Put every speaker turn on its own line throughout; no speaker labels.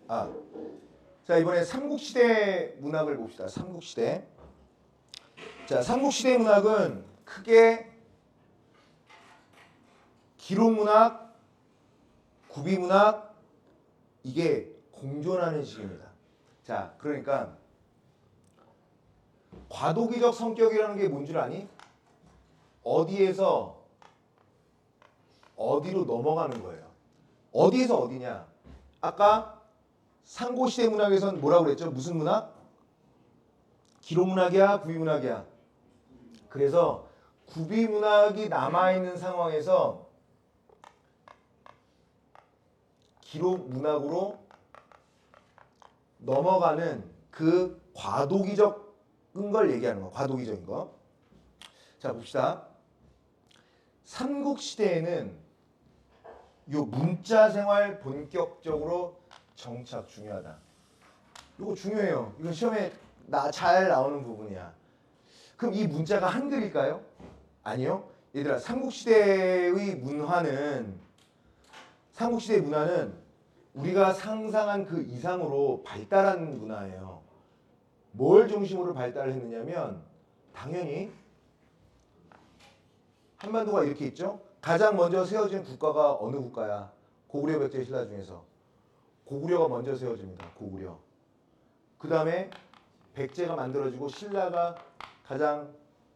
자, 이번에 삼국시대 문학을 봅시다. 삼국시대. 자, 삼국시대 문학은 크게 기록문학, 구비문학 이게 공존하는 시기입니다. 자, 그러니까 과도기적 성격이라는 게 뭔 줄 아니? 어디에서 어디로 넘어가는 거예요. 어디에서 어디냐? 아까 상고시대 문학에서는 뭐라고 그랬죠? 무슨 문학? 기록문학이야? 구비문학이야? 그래서 구비문학이 남아있는 상황에서 기록문학으로 넘어가는 그 과도기적인 걸 얘기하는 거. 과도기적인 거. 자, 봅시다. 삼국시대에는 요 문자 생활 본격적으로 정착 중요하다. 이거 중요해요. 이건 시험에 잘 나오는 부분이야. 그럼 이 문자가 한글일까요? 아니요. 얘들아, 삼국시대의 문화는 우리가 상상한 그 이상으로 발달한 문화예요. 뭘 중심으로 발달을 했느냐면 당연히 한반도가 이렇게 있죠. 가장 먼저 세워진 국가가 어느 국가야? 고구려, 백제, 신라 중에서 고구려가 먼저 세워집니다. 고구려. 그 다음에 백제가 만들어지고 신라가 가장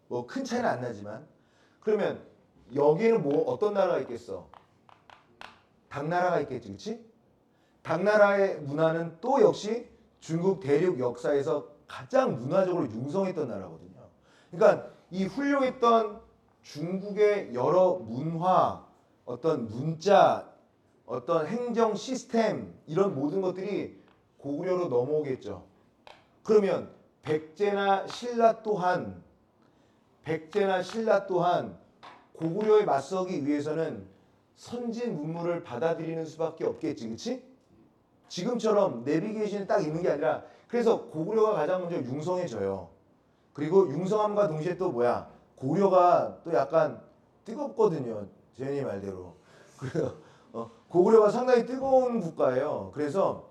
뭐 큰 차이는 안 나지만, 그러면 여기에는 뭐 어떤 나라가 있겠어? 당나라가 있겠지, 그렇지? 당나라의 문화는 또 역시 중국 대륙 역사에서 가장 문화적으로 융성했던 나라거든요. 그러니까 이 훌륭했던 중국의 여러 문화, 어떤 문자, 어떤 행정 시스템 이런 모든 것들이 고구려로 넘어오겠죠. 그러면 백제나 신라 또한 고구려에 맞서기 위해서는 선진 문물을 받아들이는 수밖에 없겠지, 그렇지? 지금처럼 내비게이션이 딱 있는 게 아니라, 그래서 고구려가 가장 먼저 융성해져요. 그리고 융성함과 동시에 또 뭐야? 고구려가 또 약간 뜨겁거든요. 재현이 말대로. 그래서 고구려가 상당히 뜨거운 국가예요. 그래서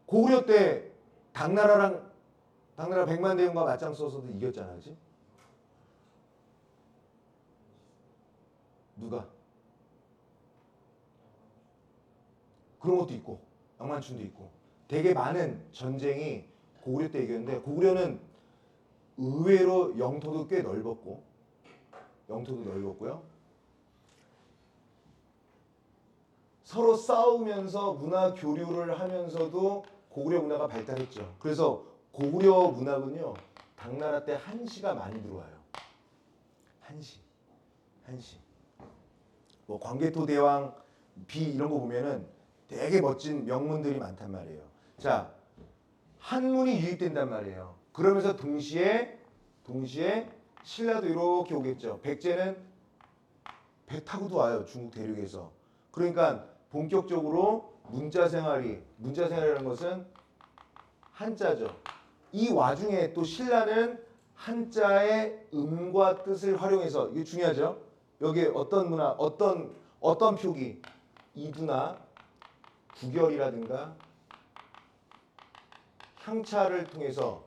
고구려 때 당나라 백만대군과 맞짱 써서도 이겼잖아, 그렇지? 누가? 그런 것도 있고, 양만춘도 있고, 되게 많은 전쟁이 고구려 때 이겼는데, 고구려는 의외로 영토도 꽤 넓었고요. 서로 싸우면서 문화 교류를 하면서도 고구려 문화가 발달했죠. 그래서 고구려 문학은요, 당나라 때 한시가 많이 들어와요. 한시. 뭐 광개토 대왕 비 이런 거 보면은 되게 멋진 명문들이 많단 말이에요. 자, 한문이 유입된단 말이에요. 그러면서 동시에 신라도 이렇게 오겠죠. 백제는 배 타고도 와요. 중국 대륙에서. 그러니까 본격적으로 문자생활이라는 것은 한자죠. 이 와중에 또 신라는 한자의 음과 뜻을 활용해서, 이게 중요하죠. 여기에 어떤 문화, 어떤 표기, 이두나 구결이라든가 향차를 통해서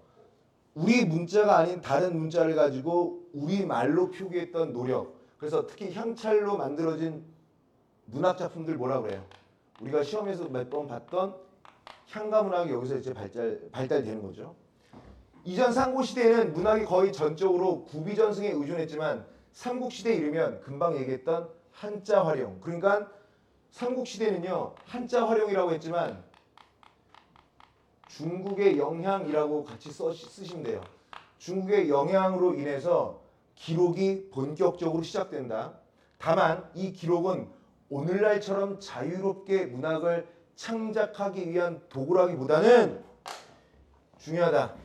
우리 문자가 아닌 다른 문자를 가지고 우리 말로 표기했던 노력. 그래서 특히 향찰로 만들어진 문학 작품들 뭐라 그래요? 우리가 시험에서 몇 번 봤던 향가 문학이 여기서 이제 발달되는 거죠. 이전 상고시대에는 문학이 거의 전적으로 구비전승에 의존했지만 삼국시대에 이르면 금방 얘기했던 한자 활용. 그러니까 삼국시대는요, 한자 활용이라고 했지만 중국의 영향이라고 같이 쓰시면 돼요. 중국의 영향으로 인해서 기록이 본격적으로 시작된다. 다만 이 기록은 오늘날처럼 자유롭게 문학을 창작하기 위한 도구라기보다는 중요하다.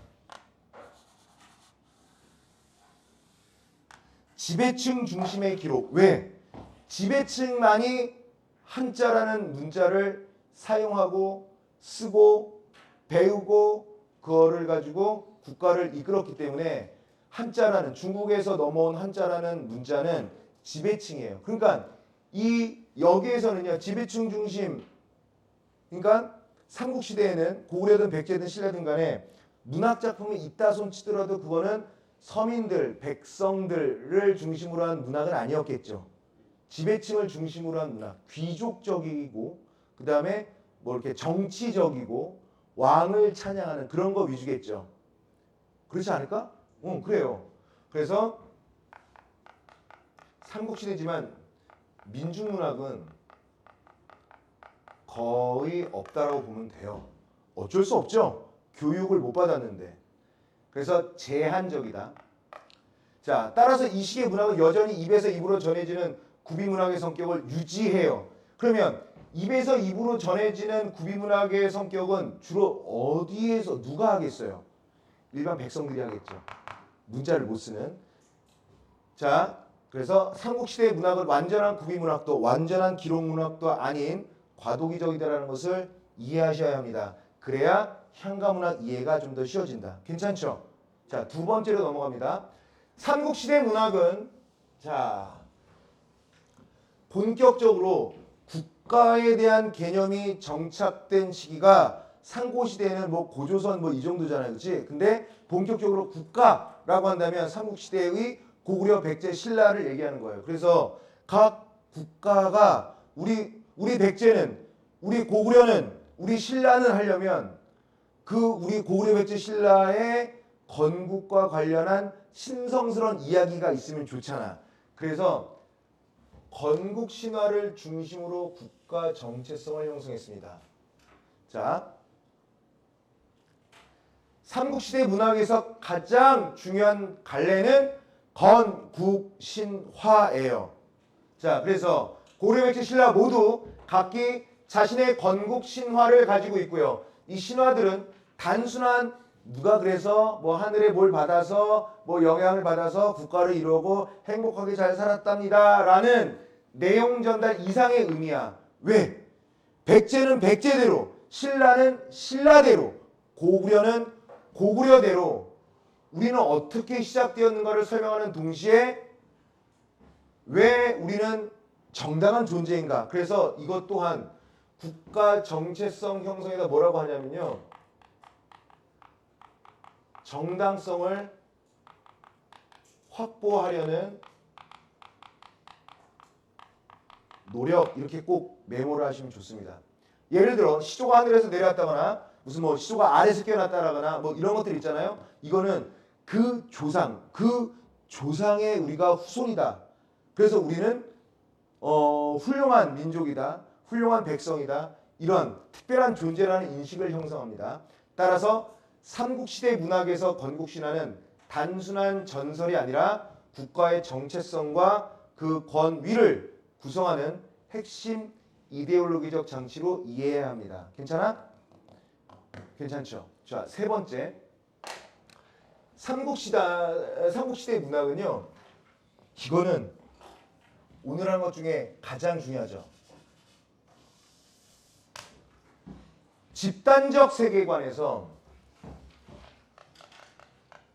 지배층 중심의 기록. 왜? 지배층만이 한자라는 문자를 사용하고 쓰고 배우고 그거를 가지고 국가를 이끌었기 때문에 한자라는, 중국에서 넘어온 한자라는 문자는 지배층이에요. 그러니까 이 여기에서는요 지배층 중심, 그러니까 삼국시대에는 고구려든 백제든 신라든 간에 문학작품이 있다 손치더라도 그거는 서민들, 백성들을 중심으로 한 문학은 아니었겠죠. 지배층을 중심으로 한 문학, 귀족적이고 그 다음에 뭐 이렇게 정치적이고 왕을 찬양하는 그런 거 위주겠죠. 그렇지 않을까? 응, 그래요. 그래서 삼국시대지만 민중문학은 거의 없다라고 보면 돼요. 어쩔 수 없죠. 교육을 못 받았는데. 그래서 제한적이다. 자, 따라서 이 시기의 문학은 여전히 입에서 입으로 전해지는 구비문학의 성격을 유지해요. 그러면 입에서 입으로 전해지는 구비문학의 성격은 주로 어디에서 누가 하겠어요? 일반 백성들이 하겠죠. 문자를 못 쓰는. 자, 그래서 삼국시대의 문학은 완전한 구비문학도 완전한 기록문학도 아닌 과도기적이다라는 것을 이해하셔야 합니다. 그래야 향가문학 이해가 좀 더 쉬워진다. 괜찮죠? 자, 두 번째로 넘어갑니다. 삼국시대 문학은 자 본격적으로 국가에 대한 개념이 정착된 시기가 상고시대에는 뭐 고조선 뭐 이 정도잖아요. 그렇지? 근데 본격적으로 국가라고 한다면 삼국시대의 고구려, 백제, 신라를 얘기하는 거예요. 그래서 각 국가가 우리 백제는, 우리 고구려는, 우리 신라는 하려면 그 우리 고구려, 백제, 신라의 건국과 관련한 신성스러운 이야기가 있으면 좋잖아. 그래서 건국 신화를 중심으로 국가 정체성을 형성했습니다. 자, 삼국시대 문학에서 가장 중요한 갈래는 건국신화예요. 자, 그래서 고려, 백제, 신라 모두 각기 자신의 건국신화를 가지고 있고요. 이 신화들은 단순한 누가 그래서 뭐 하늘에 뭘 받아서 뭐 영향을 받아서 국가를 이루고 행복하게 잘 살았답니다 라는 내용 전달 이상의 의미야. 왜? 백제는 백제대로, 신라는 신라대로, 고구려는 고구려대로 우리는 어떻게 시작되었는가를 설명하는 동시에 왜 우리는 정당한 존재인가. 그래서 이것 또한 국가 정체성 형성에다 뭐라고 하냐면요, 정당성을 확보하려는 노력, 이렇게 꼭 메모를 하시면 좋습니다. 예를 들어 시조가 하늘에서 내려왔다거나 무슨 뭐 시조가 아래에서 깨어났다거나 뭐 이런 것들 있잖아요. 이거는 그 조상의 우리가 후손이다. 그래서 우리는 훌륭한 민족이다, 훌륭한 백성이다, 이런 특별한 존재라는 인식을 형성합니다. 따라서 삼국시대 문학에서 건국신화는 단순한 전설이 아니라 국가의 정체성과 그 권위를 구성하는 핵심 이데올로기적 장치로 이해해야 합니다. 괜찮아? 괜찮죠? 자, 세 번째. 삼국시대 문학은요, 이거는 오늘 한 것 중에 가장 중요하죠. 집단적 세계관에서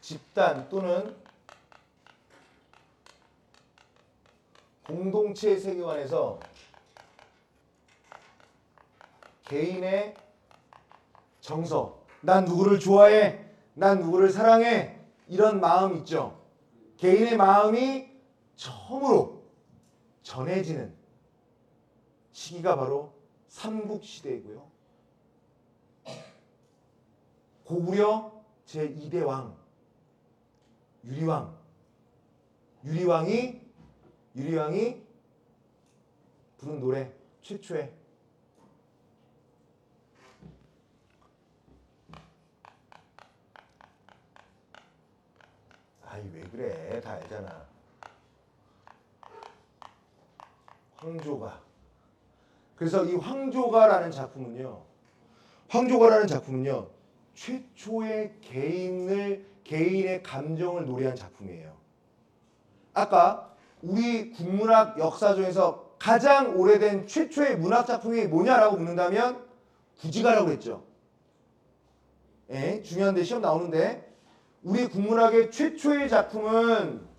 집단 또는 공동체 세계관에서 개인의 정서, 난 누구를 좋아해, 난 누구를 사랑해, 이런 마음 있죠. 개인의 마음이 처음으로 전해지는 시기가 바로 삼국시대이고요. 고구려 제2대 왕 유리왕이 부른 노래 최초의 아이 왜 그래, 다 알잖아. 황조가. 그래서 이 황조가라는 작품은요 최초의 개인의 감정을 노래한 작품이에요. 아까 우리 국문학 역사 중에서 가장 오래된 최초의 문학 작품이 뭐냐라고 묻는다면 구지가라고 그랬죠. 중요한데 시험 나오는데 우리 국문학의 최초의 작품은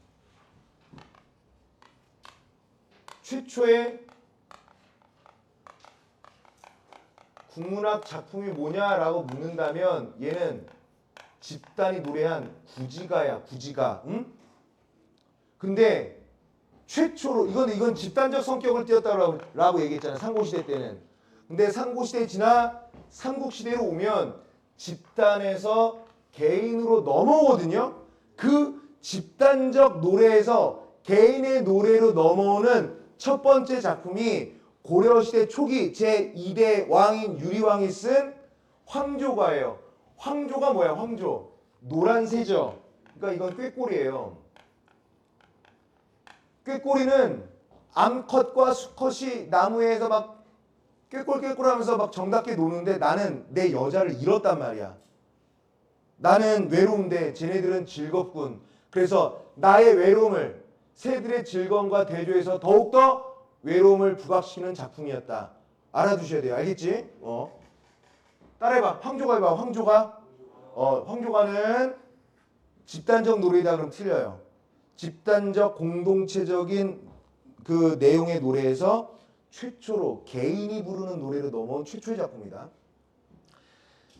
최초의 국문학 작품이 뭐냐라고 묻는다면 얘는 집단이 노래한 구지가야, 구지가. 응? 근데 최초로 이건 집단적 성격을 띄었다라고 얘기했잖아요. 상고시대 때는. 근데 상고시대 지나 삼국시대로 오면 집단에서 개인으로 넘어오거든요. 그 집단적 노래에서 개인의 노래로 넘어오는 첫 번째 작품이 고려시대 초기 제2대 왕인 유리왕이 쓴 황조가예요. 황조가 뭐야? 황조. 노란새죠. 그러니까 이건 꾀꼬리예요. 꾀꼬리는 암컷과 수컷이 나무에서 막 꾀꼴 하면서 막 정답게 노는데 나는 내 여자를 잃었단 말이야. 나는 외로운데 쟤네들은 즐겁군. 그래서 나의 외로움을 새들의 즐거움과 대조해서 더욱더 외로움을 부각시키는 작품이었다. 알아두셔야 돼요. 알겠지? 따라해봐. 황조가 해봐. 황조가. 황조가는 집단적 노래이다 그럼 틀려요. 집단적 공동체적인 그 내용의 노래에서 최초로 개인이 부르는 노래로 넘어온 최초의 작품이다.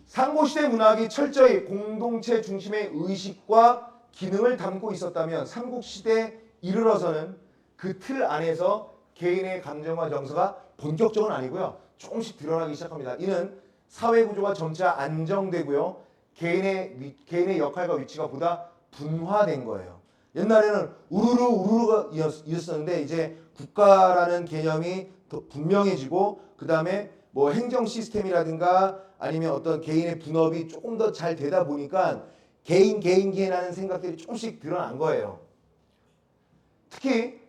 상고시대 문학이 철저히 공동체 중심의 의식과 기능을 담고 있었다면 삼국시대에 이르러서는 그 틀 안에서 개인의 감정과 정서가 본격적은 아니고요. 조금씩 드러나기 시작합니다. 이는 사회구조가 점차 안정되고요. 개인의 역할과 위치가 보다 분화된 거예요. 옛날에는 우르르가 있었는데 이제 국가라는 개념이 더 분명해지고 그 다음에 뭐 행정 시스템이라든가 아니면 어떤 개인의 분업이 조금 더 잘 되다 보니까 개인 하는 생각들이 조금씩 드러난 거예요. 특히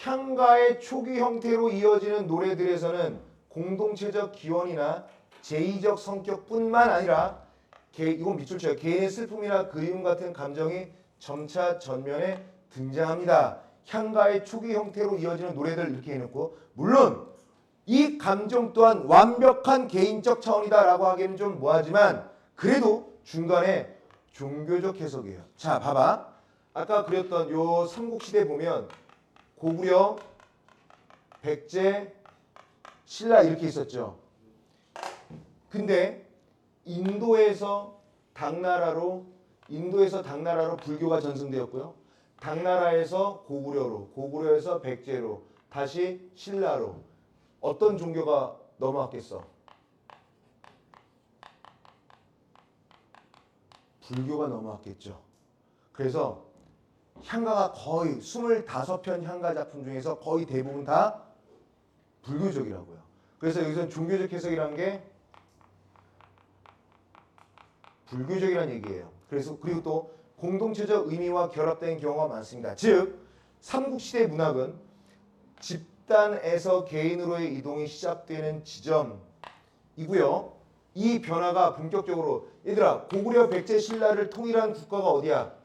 향가의 초기 형태로 이어지는 노래들에서는 공동체적 기원이나 제의적 성격뿐만 아니라 이건 밑줄쳐요. 개인의 슬픔이나 그리움 같은 감정이 점차 전면에 등장합니다. 향가의 초기 형태로 이어지는 노래들 이렇게 해놓고 물론 이 감정 또한 완벽한 개인적 차원이다라고 하기에는 좀 뭐하지만 그래도 중간에 종교적 해석이에요. 자, 봐봐. 아까 그렸던 요 삼국시대 보면 고구려, 백제, 신라 이렇게 있었죠. 근데 인도에서 당나라로 불교가 전승되었고요. 당나라에서 고구려에서 백제로, 다시 신라로 어떤 종교가 넘어왔겠어? 불교가 넘어왔겠죠. 그래서 향가가 거의 25편 향가 작품 중에서 거의 대부분 다 불교적이라고요. 그래서 여기서 종교적 해석이라는 게 불교적이라는 얘기예요. 그리고 또 공동체적 의미와 결합된 경우가 많습니다. 즉 삼국시대 문학은 집단에서 개인으로의 이동이 시작되는 지점이고요. 이 변화가 본격적으로 얘들아 고구려 백제 신라를 통일한 국가가 어디야?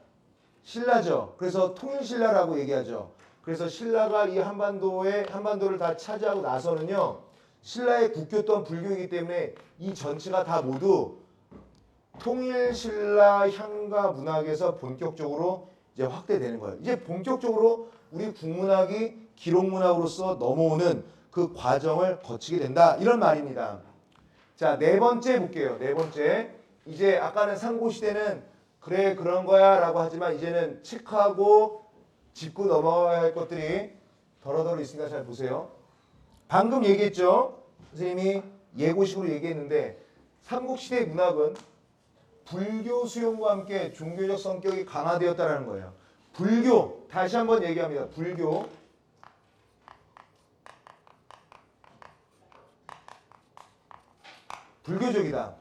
신라죠. 그래서 통일신라라고 얘기하죠. 그래서 신라가 이 한반도를 다 차지하고 나서는요. 신라의 국교 또한 불교이기 때문에 이 전체가 다 모두 통일신라 향가 문학에서 본격적으로 이제 확대되는 거예요. 이제 본격적으로 우리 국문학이 기록문학으로서 넘어오는 그 과정을 거치게 된다. 이런 말입니다. 자, 네 번째 볼게요. 네 번째. 이제 아까는 상고시대는 그래 그런 거야 라고 하지만 이제는 체크하고 짚고 넘어가야 할 것들이 더러더러 있으니까 잘 보세요. 방금 얘기했죠. 선생님이 예고식으로 얘기했는데 삼국시대 문학은 불교 수용과 함께 종교적 성격이 강화되었다는 거예요. 불교, 다시 한번 얘기합니다. 불교적이다.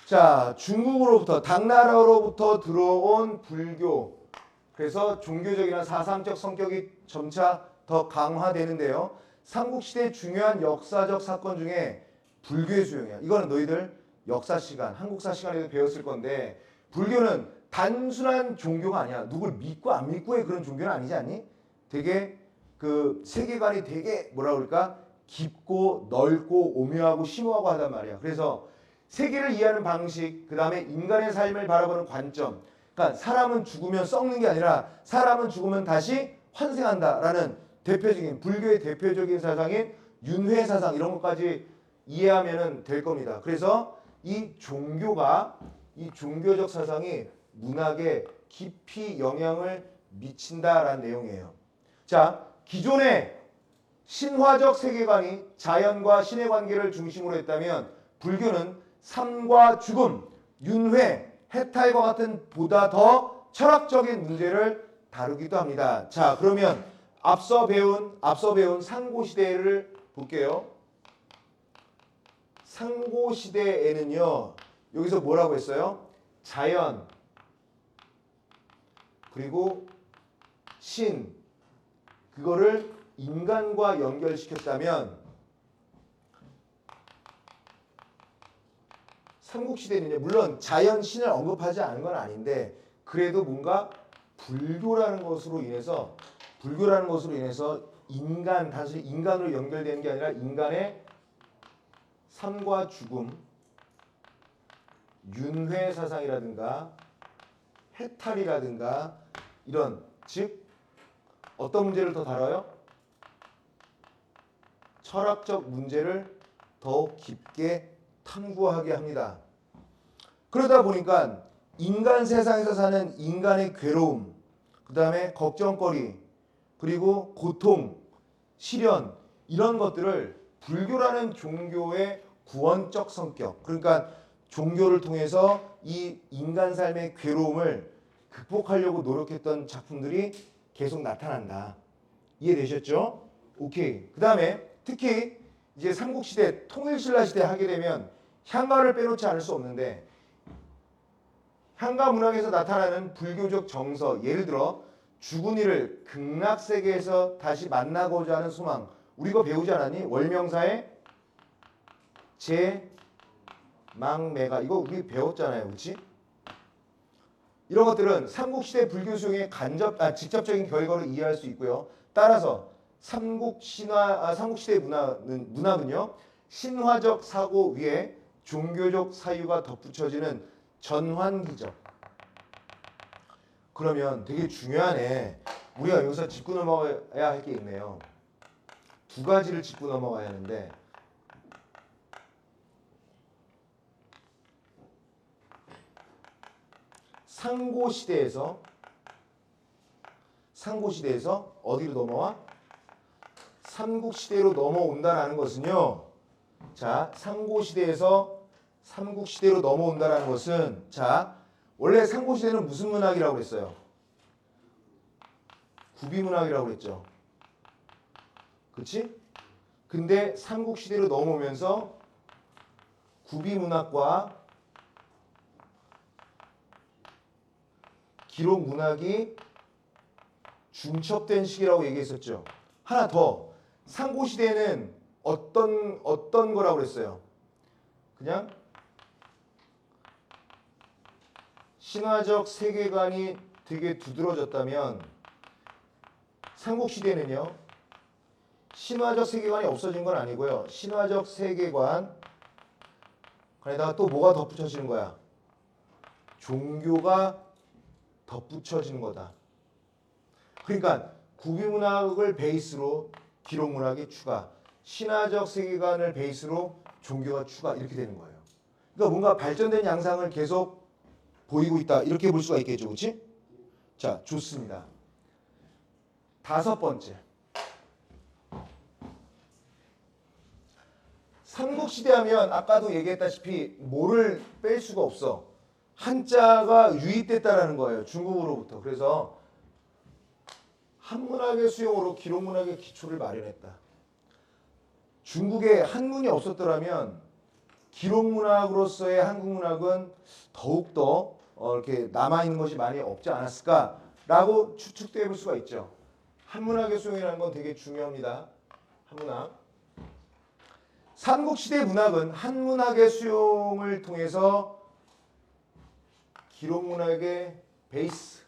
자, 중국으로부터 당나라로부터 들어온 불교. 그래서 종교적이나 사상적 성격이 점차 더 강화되는데요. 삼국시대 중요한 역사적 사건 중에 불교의 수용이야. 이거는 너희들 역사 시간, 한국사 시간에도 배웠을 건데 불교는 단순한 종교가 아니야. 누굴 믿고 안 믿고의 그런 종교는 아니지 않니? 되게 그 세계관이 되게 뭐라 그럴까? 깊고 넓고 오묘하고 심오하고 하단 말이야. 그래서 세계를 이해하는 방식, 그 다음에 인간의 삶을 바라보는 관점. 그러니까 사람은 죽으면 썩는 게 아니라 사람은 죽으면 다시 환생한다라는 불교의 대표적인 사상인 윤회 사상 이런 것까지 이해하면 될 겁니다. 그래서 이 종교적 사상이 문학에 깊이 영향을 미친다라는 내용이에요. 자, 기존의 신화적 세계관이 자연과 신의 관계를 중심으로 했다면 불교는 삶과 죽음, 윤회, 해탈과 같은 보다 더 철학적인 문제를 다루기도 합니다. 자, 그러면 앞서 배운 상고시대를 볼게요. 상고시대에는요, 여기서 뭐라고 했어요? 자연, 그리고 신, 그거를 인간과 연결시켰다면 삼국시대는요, 물론 자연, 신을 언급하지 않은 건 아닌데 그래도 뭔가 불교라는 것으로 인해서 인간, 단순히 인간으로 연결되는 게 아니라 인간의 삶과 죽음, 윤회 사상이라든가 해탈이라든가 이런, 즉 어떤 문제를 더 다뤄요? 철학적 문제를 더 깊게 탐구하게 합니다. 그러다 보니까 인간 세상에서 사는 인간의 괴로움, 그 다음에 걱정거리, 그리고 고통, 시련, 이런 것들을 불교라는 종교의 구원적 성격, 그러니까 종교를 통해서 이 인간 삶의 괴로움을 극복하려고 노력했던 작품들이 계속 나타난다. 이해되셨죠? 오케이. 그 다음에 특히 이제 삼국시대, 통일신라 시대 하게 되면 향가를 빼놓지 않을 수 없는데, 향가 문학에서 나타나는 불교적 정서, 예를 들어 죽은 이를 극락세계에서 다시 만나고자 하는 소망, 우리 이거 배우지 않았니? 월명사의 제망매가, 이거 우리 배웠잖아요, 그렇지? 이런 것들은 삼국시대 불교 수용의 직접적인 결과로 이해할 수 있고요. 따라서 삼국시대 문학은요, 신화적 사고 위에 종교적 사유가 덧붙여지는 전환기적. 그러면 되게 중요하네. 우리가 여기서 짚고 넘어가야 할 게 있네요. 두 가지를 짚고 넘어가야 하는데, 상고시대에서 어디로 넘어와? 삼국시대로 넘어온다라는 것은요. 자, 상고시대에서 삼국시대로 넘어온다라는 것은, 자, 원래 상고시대는 무슨 문학이라고 그랬어요? 구비문학이라고 그랬죠. 그렇지? 근데 삼국시대로 넘어오면서 구비문학과 기록문학이 중첩된 시기라고 얘기했었죠. 하나 더, 상고시대에는 어떤 거라고 그랬어요? 그냥 신화적 세계관이 되게 두드러졌다면, 삼국시대는요, 신화적 세계관이 없어진 건 아니고요. 신화적 세계관, 그에다가 또 뭐가 덧붙여지는 거야? 종교가 덧붙여지는 거다. 그러니까 구비문학을 베이스로 기록문학이 추가, 신화적 세계관을 베이스로 종교가 추가, 이렇게 되는 거예요. 그러니까 뭔가 발전된 양상을 계속 보이고 있다, 이렇게 볼 수가 있겠죠, 그렇지? 자, 좋습니다. 다섯 번째, 삼국시대 하면 아까도 얘기했다시피 뭐를 뺄 수가 없어. 한자가 유입됐다라는 거예요, 중국으로부터. 그래서 한문학의 수용으로 기록문학의 기초를 마련했다. 중국에 한문이 없었더라면 기록문학으로서의 한국문학은 더욱더 이렇게 남아있는 것이 많이 없지 않았을까라고 추측도 해볼 수가 있죠. 한문학의 수용이라는 건 되게 중요합니다. 한문학. 삼국시대 문학은 한문학의 수용을 통해서 기록문학의 베이스,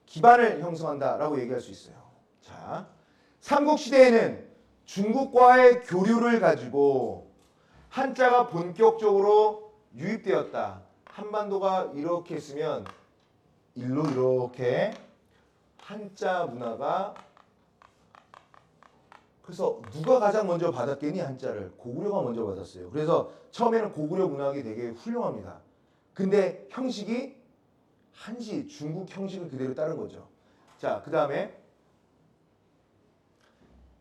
기반을 형성한다라고 얘기할 수 있어요. 자, 삼국시대에는 중국과의 교류를 가지고 한자가 본격적으로 유입되었다. 한반도가 이렇게 있으면 일로 이렇게 한자 문화가 그래서 누가 가장 먼저 받았겠니? 한자를 고구려가 먼저 받았어요. 그래서 처음에는 고구려 문학이 되게 훌륭합니다. 근데 형식이 한시 중국 형식을 그대로 따른 거죠. 자, 그 다음에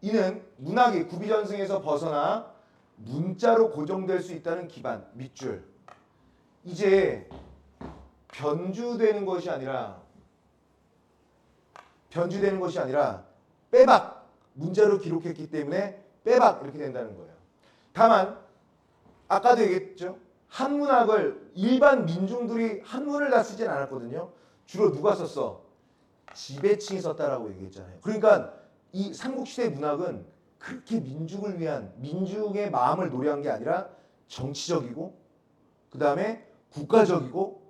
이는 문학이 구비전승에서 벗어나 문자로 고정될 수 있다는 기반, 밑줄. 이제 변주되는 것이 아니라 빼박 문자로 기록했기 때문에 빼박 이렇게 된다는 거예요. 다만 아까도 얘기했죠. 한문학을 일반 민중들이 한문을 다 쓰진 않았거든요. 주로 누가 썼어? 지배층이 썼다라고 얘기했잖아요. 그러니까 이 삼국시대 문학은 그렇게 민중을 위한 민중의 마음을 노래한 게 아니라 정치적이고 그 다음에 국가적이고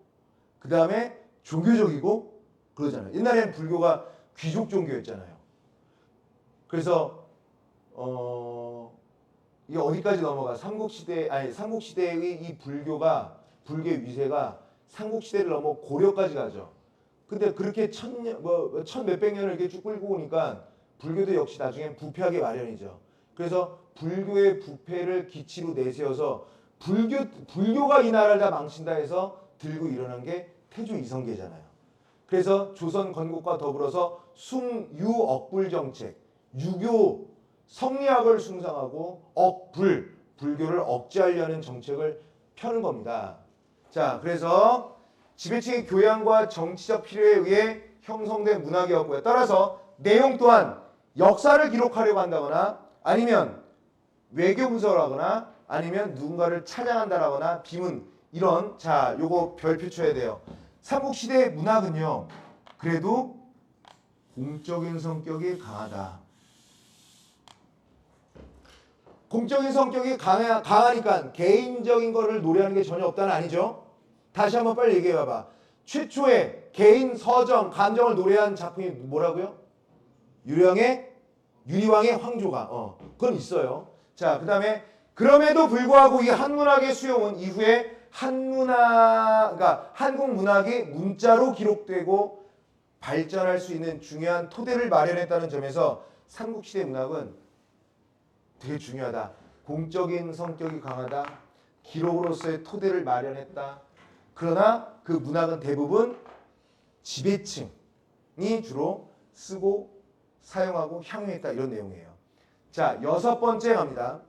그 다음에 종교적이고 그러잖아요. 옛날에는 불교가 귀족 종교였잖아요. 그래서 이게 어디까지 넘어가? 삼국시대의 이 불교의 위세가 삼국시대를 넘어 고려까지 가죠. 근데 그렇게 천 몇백 년을 이렇게 쭉 끌고 오니까 불교도 역시 나중엔 부패하기 마련이죠. 그래서 불교의 부패를 기치로 내세워서 불교가 이 나라를 다 망친다 해서 들고 일어난 게 태조 이성계잖아요. 그래서 조선 건국과 더불어서 숭유억불 정책, 유교 성리학을 숭상하고 불교를 억제하려는 정책을 펴는 겁니다. 자, 그래서 지배층의 교양과 정치적 필요에 의해 형성된 문학이었고요. 따라서 내용 또한 역사를 기록하려고 한다거나 아니면 외교 분석을 하거나 아니면 누군가를 찬양한다라거나 비문 이런 자 요거 별표 쳐야 돼요. 삼국시대 문학은요. 그래도 공적인 성격이 강하다. 공적인 성격이 강하니까 개인적인 거를 노래하는 게 전혀 없다는 아니죠. 다시 한번 빨리 얘기해 봐봐. 최초의 개인 서정, 감정을 노래한 작품이 뭐라고요? 유리왕의 황조가. 그건 있어요. 자, 그 다음에 그럼에도 불구하고 이 한문학의 수용은 이후에 그러니까 한국 문학이 문자로 기록되고 발전할 수 있는 중요한 토대를 마련했다는 점에서 삼국시대 문학은 되게 중요하다. 공적인 성격이 강하다. 기록으로서의 토대를 마련했다. 그러나 그 문학은 대부분 지배층이 주로 쓰고 사용하고 향유했다. 이런 내용이에요. 자, 6번째 갑니다.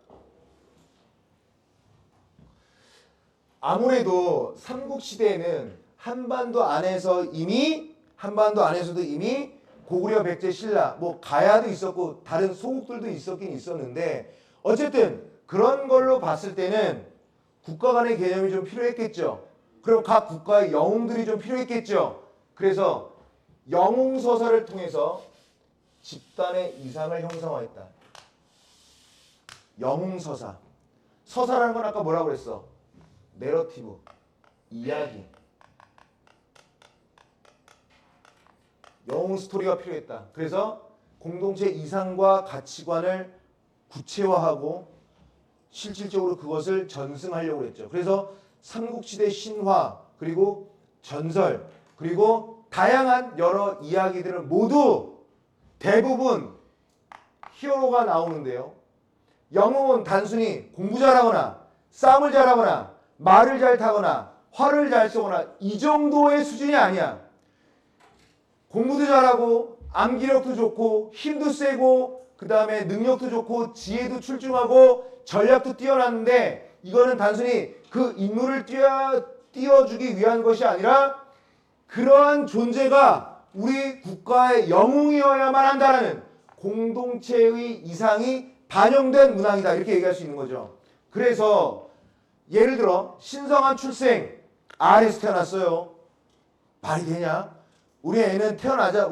아무래도 삼국시대에는 한반도 안에서도 이미 고구려, 백제, 신라, 가야도 있었고 다른 소국들도 있었긴 있었는데 어쨌든 그런 걸로 봤을 때는 국가 간의 개념이 좀 필요했겠죠. 그럼 각 국가의 영웅들이 좀 필요했겠죠. 그래서 영웅서사를 통해서 집단의 이상을 형성화했다. 영웅서사. 서사라는 건 아까 뭐라고 그랬어? 내러티브, 이야기. 영웅 스토리가 필요했다. 그래서 공동체 이상과 가치관을 구체화하고 실질적으로 그것을 전승하려고 했죠. 그래서 삼국시대 신화 그리고 전설 그리고 다양한 여러 이야기들은 모두 대부분 히어로가 나오는데요. 영웅은 단순히 공부 잘하거나 싸움을 잘하거나 말을 잘 타거나 활을 잘 쏘거나 이 정도의 수준이 아니야. 공부도 잘하고 암기력도 좋고 힘도 세고 그 다음에 능력도 좋고 지혜도 출중하고 전략도 뛰어났는데 이거는 단순히 그 인물을 띄워주기 위한 것이 아니라 그러한 존재가 우리 국가의 영웅이어야만 한다는 공동체의 이상이 반영된 문학이다. 이렇게 얘기할 수 있는 거죠. 그래서 예를 들어 신성한 출생 아래에서 태어났어요. 말이 되냐? 우리 애는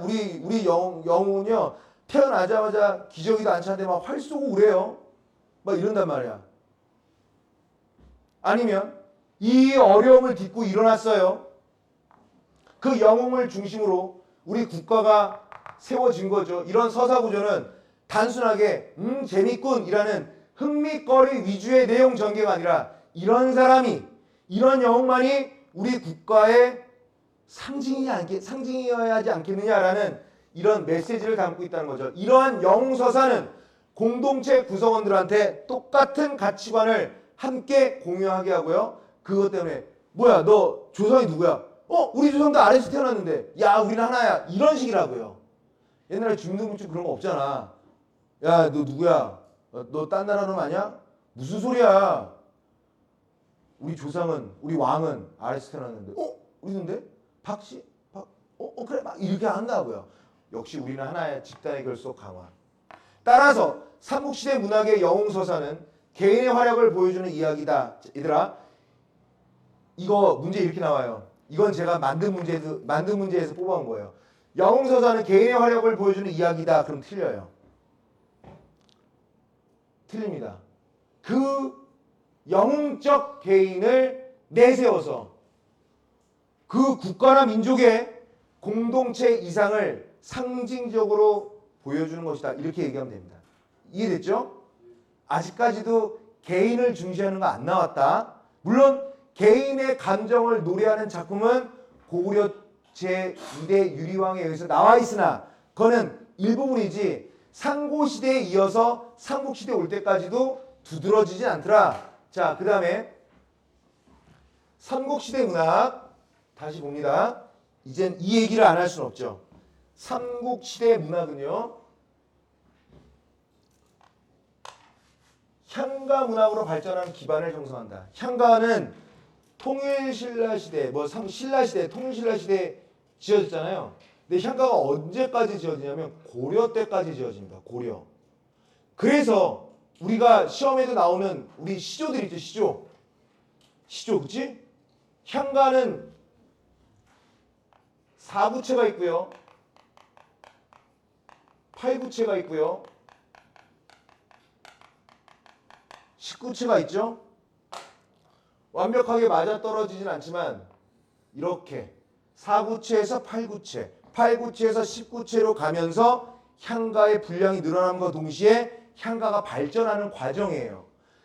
우리 영웅은요 태어나자마자 기저귀도 안 차는데 막 활 쏘고 그래요. 막 이런단 말이야. 아니면 이 어려움을 딛고 일어났어요. 그 영웅을 중심으로 우리 국가가 세워진 거죠. 이런 서사 구조는 단순하게 재밌군이라는 흥미거리 위주의 내용 전개가 아니라 이런 사람이 이런 영웅만이 우리 국가의 상징이어야 하지 않겠느냐라는 이런 메시지를 담고 있다는 거죠. 이러한 영웅서사는 공동체 구성원들한테 똑같은 가치관을 함께 공유하게 하고요. 그것 때문에 뭐야 너 조상이 누구야? 우리 조상도 아래에서 태어났는데 야 우리는 하나야. 이런 식이라고요. 옛날에 중등부증 그런 거 없잖아. 야 너 누구야? 너 딴 나라 놈 아니야? 무슨 소리야? 우리 조상은 우리 왕은 아래에서 태어났는데 우리인데? 박씨? 그래 막 이렇게 한다고요. 역시 우리는 하나의 집단의 결속 강화. 따라서 삼국시대 문학의 영웅서사는 개인의 활약을 보여주는 이야기다. 얘들아 이거 문제 이렇게 나와요. 이건 제가 만든 문제에서 뽑아온 거예요. 영웅서사는 개인의 활약을 보여주는 이야기다. 그럼 틀려요. 틀립니다. 그 영웅적 개인을 내세워서 그 국가나 민족의 공동체 이상을 상징적으로 보여주는 것이다. 이렇게 얘기하면 됩니다. 이해됐죠? 아직까지도 개인을 중시하는 거 안 나왔다. 물론 개인의 감정을 노래하는 작품은 고구려 제2대 유리왕에 의해서 나와 있으나 그거는 일부분이지 상고시대에 이어서 삼국시대 올 때까지도 두드러지진 않더라. 자, 그 다음에 삼국시대 문학 다시 봅니다. 이젠 이 얘기를 안 할 수는 없죠. 삼국시대 문학은요. 향가 문학으로 발전하는 기반을 형성한다. 향가는 통일신라시대, 신라시대, 통일신라시대에 지어졌잖아요. 근데 향가가 언제까지 지어지냐면 고려 때까지 지어집니다. 고려. 그래서 우리가 시험에도 나오는 우리 시조들 있죠. 시조, 그치? 향가는 4부체가 있고요. 8부체가 있고요. 19체가 있죠. 완벽하게 맞아떨어지진 않지만 이렇게 4구체에서 8구체, 8구체에서 19체로 가면서 향가의 분량이 늘어남과 동시에 향가가 발전하는 과정이에요.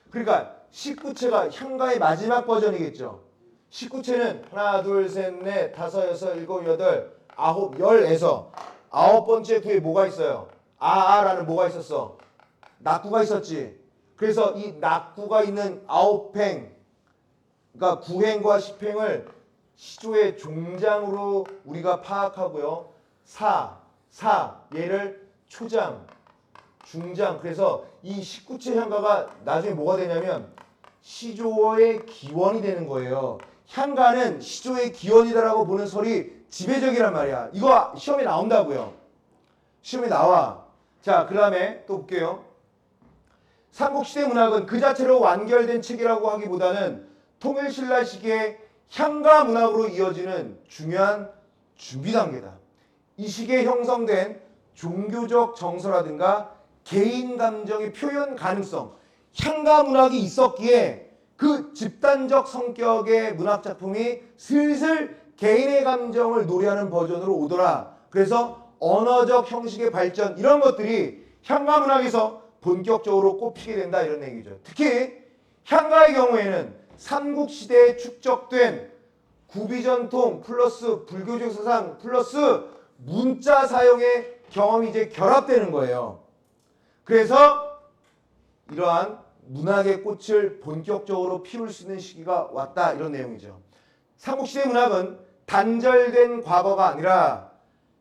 그러니까 19체가 향가의 마지막 버전이겠죠. 19체는 하나, 둘, 셋, 넷, 다섯, 여섯, 일곱, 여덟, 아홉, 열에서 아홉 번째 구에 뭐가 있어요? 라는 뭐가 있었어? 낙구가 있었지. 그래서 이 낙구가 있는 아홉행, 그러니까 구행과 십행을 시조의 종장으로 우리가 파악하고요. 얘를 초장, 중장. 그래서 이 19체 향가가 나중에 뭐가 되냐면 시조의 기원이 되는 거예요. 향가는 시조의 기원이다라고 보는 설이 지배적이란 말이야. 이거 시험에 나온다고요. 시험에 나와. 자, 그 다음에 또 볼게요. 삼국시대 문학은 그 자체로 완결된 책이라고 하기보다는 통일신라 시기의 향가 문학으로 이어지는 중요한 준비 단계다. 이 시기에 형성된 종교적 정서라든가 개인 감정의 표현 가능성, 향가 문학이 있었기에 그 집단적 성격의 문학 작품이 슬슬 개인의 감정을 노래하는 버전으로 오더라. 그래서 언어적 형식의 발전 이런 것들이 향가 문학에서 본격적으로 꼽히게 된다 이런 얘기죠. 특히 향가의 경우에는 삼국시대에 축적된 구비전통 플러스 불교적 사상 플러스 문자 사용의 경험이 이제 결합되는 거예요. 그래서 이러한 문학의 꽃을 본격적으로 피울 수 있는 시기가 왔다 이런 내용이죠. 삼국시대 문학은 단절된 과거가 아니라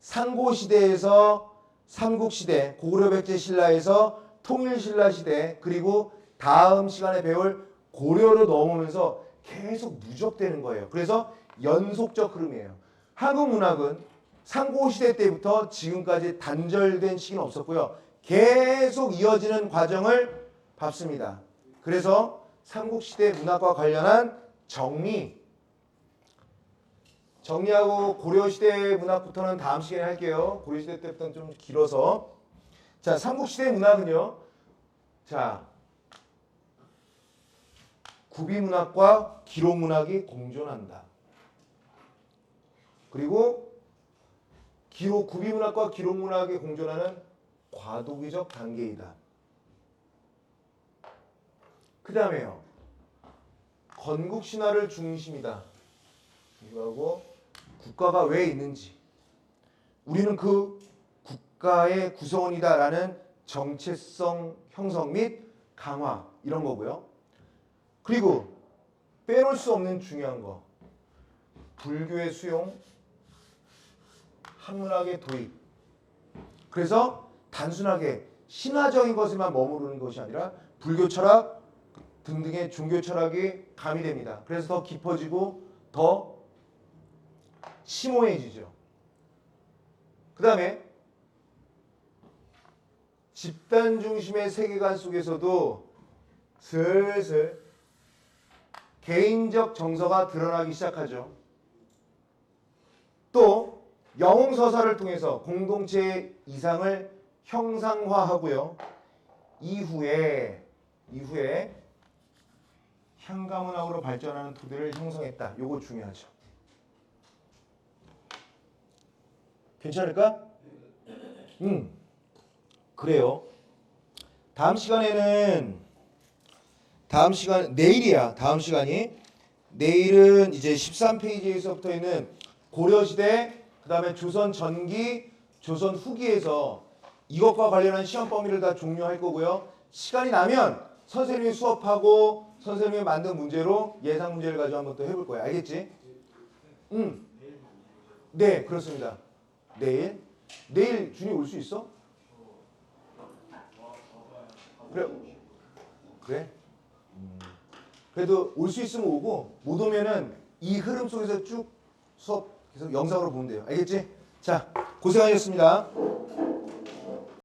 상고시대에서 삼국시대, 고구려 백제 신라에서 통일신라 시대 그리고 다음 시간에 배울 고려로 넘어오면서 계속 누적되는 거예요. 그래서 연속적 흐름이에요. 한국 문학은 상고시대 때부터 지금까지 단절된 시기는 없었고요. 계속 이어지는 과정을 밟습니다. 그래서 삼국시대 문학과 관련한 정리하고 고려시대 문학부터는 다음 시간에 할게요. 고려시대 때부터는 좀 길어서. 자, 삼국시대 문학은요. 자, 구비문학과 기록문학이 공존한다. 그리고 구비문학과 기록문학이 공존하는 과도기적 단계이다. 그 다음에요. 건국신화를 중심이다. 이거하고 국가가 왜 있는지 우리는 그 국가의 구성원이다라는 정체성 형성 및 강화 이런 거고요. 그리고 빼놓을 수 없는 중요한 거 불교의 수용, 한문학의 도입. 그래서 단순하게 신화적인 것에만 머무르는 것이 아니라 불교 철학 등등의 종교 철학이 가미됩니다. 그래서 더 깊어지고 더 심오해지죠. 그 다음에 집단 중심의 세계관 속에서도 슬슬 개인적 정서가 드러나기 시작하죠. 또 영웅서사를 통해서 공동체의 이상을 형상화하고요. 이후에 향가문학으로 발전하는 토대를 형성했다. 요거 중요하죠. 괜찮을까? 그래요. 다음 시간이 내일은 이제 13페이지에서부터 있는 고려시대, 그 다음에 조선 전기, 조선 후기에서 이것과 관련한 시험 범위를 다 종료할 거고요. 시간이 나면 선생님이 수업하고 선생님이 만든 문제로 예상 문제를 가지고 한번 또 해볼 거예요. 알겠지? 네, 그렇습니다. 내일 준이 올 수 있어? 그래? 그래도 올 수 있으면 오고 못 오면은 이 흐름 속에서 쭉 수업 계속 영상으로 보면 돼요. 알겠지? 자, 고생하셨습니다.